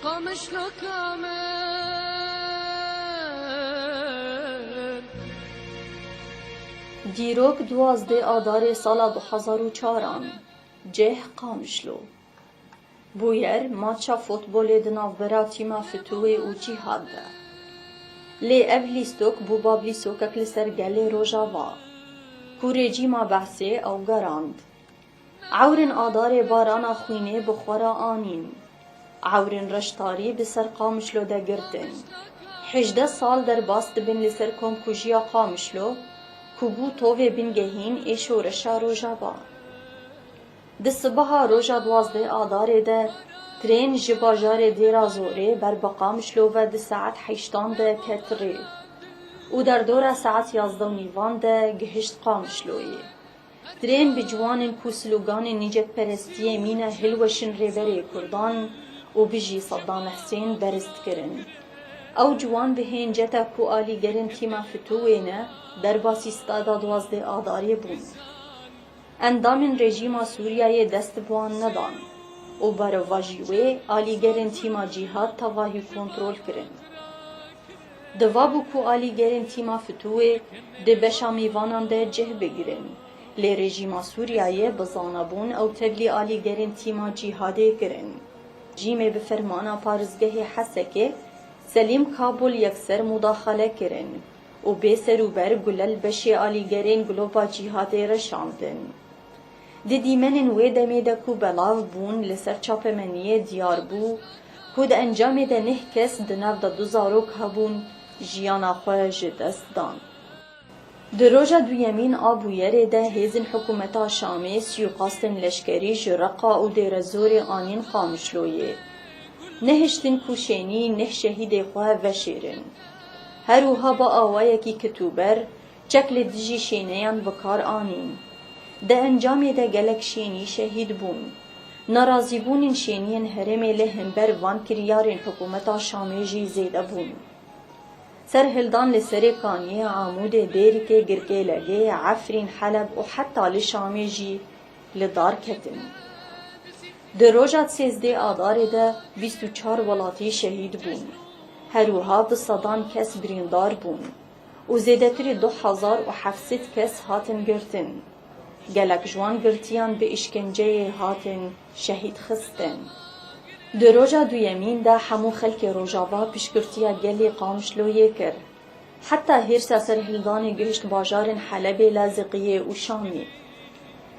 قامش لو كامل دیروک 12 آذار سال 2004 جه قامشلو بویر ماتشا فوتبول دناوبرا تیما فتوه و جیهاد ده لی اف لیستوک بو باب لیستوکک لسر گل روژاوا کو رژیما بحثه او گراند عورن آدار بارانا خوینه بخورا آنین عورن رشتاری بسر قامشلو ده گرتن 18 سال در باست بین لسر کم کجیا قامشلو کوبو توه بنگهین ایشو رشا روژاوا ده صبح روژا 12 آدار ده ترین جباجار دیرا زوره بر بقامشلو و ده ساعت 8 ده کتری و در دور ساعت 11 نیوان ده گهشت قامشلوی ترین بجوان کو سلوگان نیجت پرستی مینه هلوشن ریبری کردان و بجی صدام حسین برست کرن او جوان به هنجتا کو آلی گرن تیما فتوینه در باسی استادا 12 آداری بون اندامن رژیما سوریای دست بوان ندان و بر واجیوه آلی گرن تیما جیهاد تواهی کنترول کرن دوابو کو آلی گرن تیما فتوه ده بشا میوانان ده جه بگیرن لی رژیما سوریای بزانبون او تبلی آلی گرن تیما جیهاده کرن جیمه به فرمانا پارزگه حسکه سلیم کابل یکسر مداخله کرن و بی سروبر گلل بشی آلی گرین گلوبا جیهاده رشاندن. دیدی منن وی دمی ده کو بلاو بون لسر چاپمنیه دیار بو کود انجام ده نه کس دنو ده 2000 هبون جیانا خواه جدست دان. در روژا دویمین آبویره ده هیزن حکومتا شامی سیوقاستن لشکری جرقا و دیر زور آنین قامشلویه. نهشتن کوشینی نه شهید خواه وشیرن. هروها با آوایکی کتوبر چکل دجی شینیان بکار آنین. ده انجامی ده گلک شینی شهید بون. نرازی بونین شینین هرمی لهم بر وان کریارین حکومتا شامی جی زیده بون. سر هلدان لسر کانیه عمود دیرکه گرگه لگه عفرین حلب و حتی لشامی جی لدار کتن. در روژات 13 آذار ده 24 ولاتی شهید بون. هروها به صدان کس بریندار بون. و زیدتری 2700 کس هاتن گرتن. گلک جوان گرتیان به اشکنجه هاتن شهید خستن. در روژا دویمین ده همو خلک روژاوا پیشگرتیا گلی قامشلویه کر. حتی هرسا سرهلدان گهشت باجارن حلب لازقیه و شامی.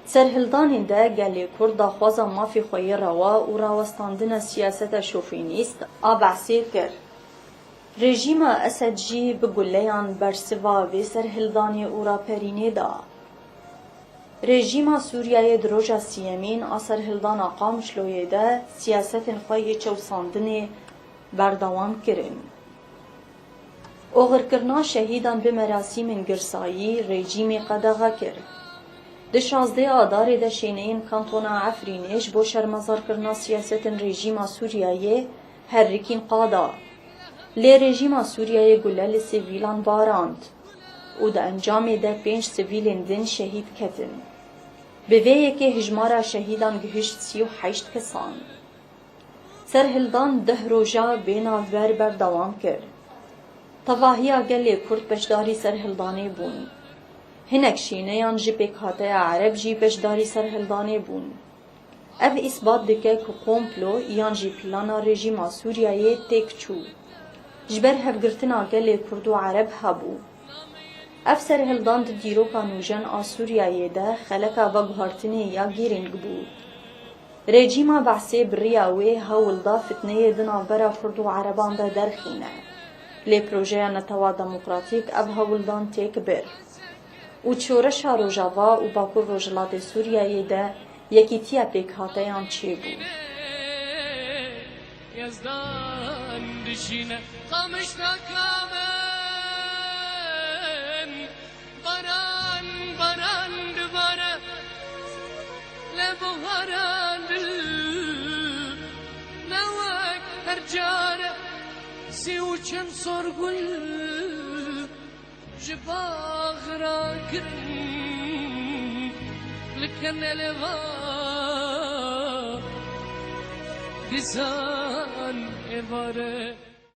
سرهلدان ده گلی کرد خوازا مافی خوی روا و راوستاندن سیاست شوفینیست آبعصیر کر. رژیم اسد جی بگلیان برسوا و سرهلدانی او را پرینه دا. رژیم سوریای دروژا سیمین آسر هلدان قامشلویه ده سیاست خوی چوساندن بردوام کرن. اوغرکرنا شهیدان به مراسم گرسایی رژیم قدغا کرد. ده 16 آذار ده شینین کانتونا عفرینش بو شرمزار کرنا سیاست رژیم سوریای هرکین قادا. لی رژیم سوریای گلل سیویلان باراند و ده انجام ده 5 سیویلین دن شهید کتن. به ویه که هجمارا شهیدان گهشت 38 کسان. سرهلدان 10 روژا بینا ور بردوام کرد. تواهیا گلی کرد پشداری سرهلدانه بون. هنک شینیان جی پیکاته عرب جی پشداری سرهلدانه بون. اف اثبات دکه که قومپلو یان جی پلانا رژیم سوریای تک چو. جبر هفگرتنا گلی کرد و عرب هبو. اف سرهلدان ده دیروکا نوژن آسوریای ده خلکا وگهارتنی یا گیرنگ بو. رژیما بحثی بریاوی هول دا فتنه دنا برا کرد و عربان ده درخینه. لی پروژه نتوا دموکراتیک اف هولدان تیک بر. و چورشا روژاوا و باکور روژلات سوریای ده یکی تیا پیک هاتیان چی بو. یزدان دشینه قامش نکامن باران باران دباره لبهاران نوک هر جاره سیو چند سرگل جباغ را کرن لکن لوا گزان ێوارە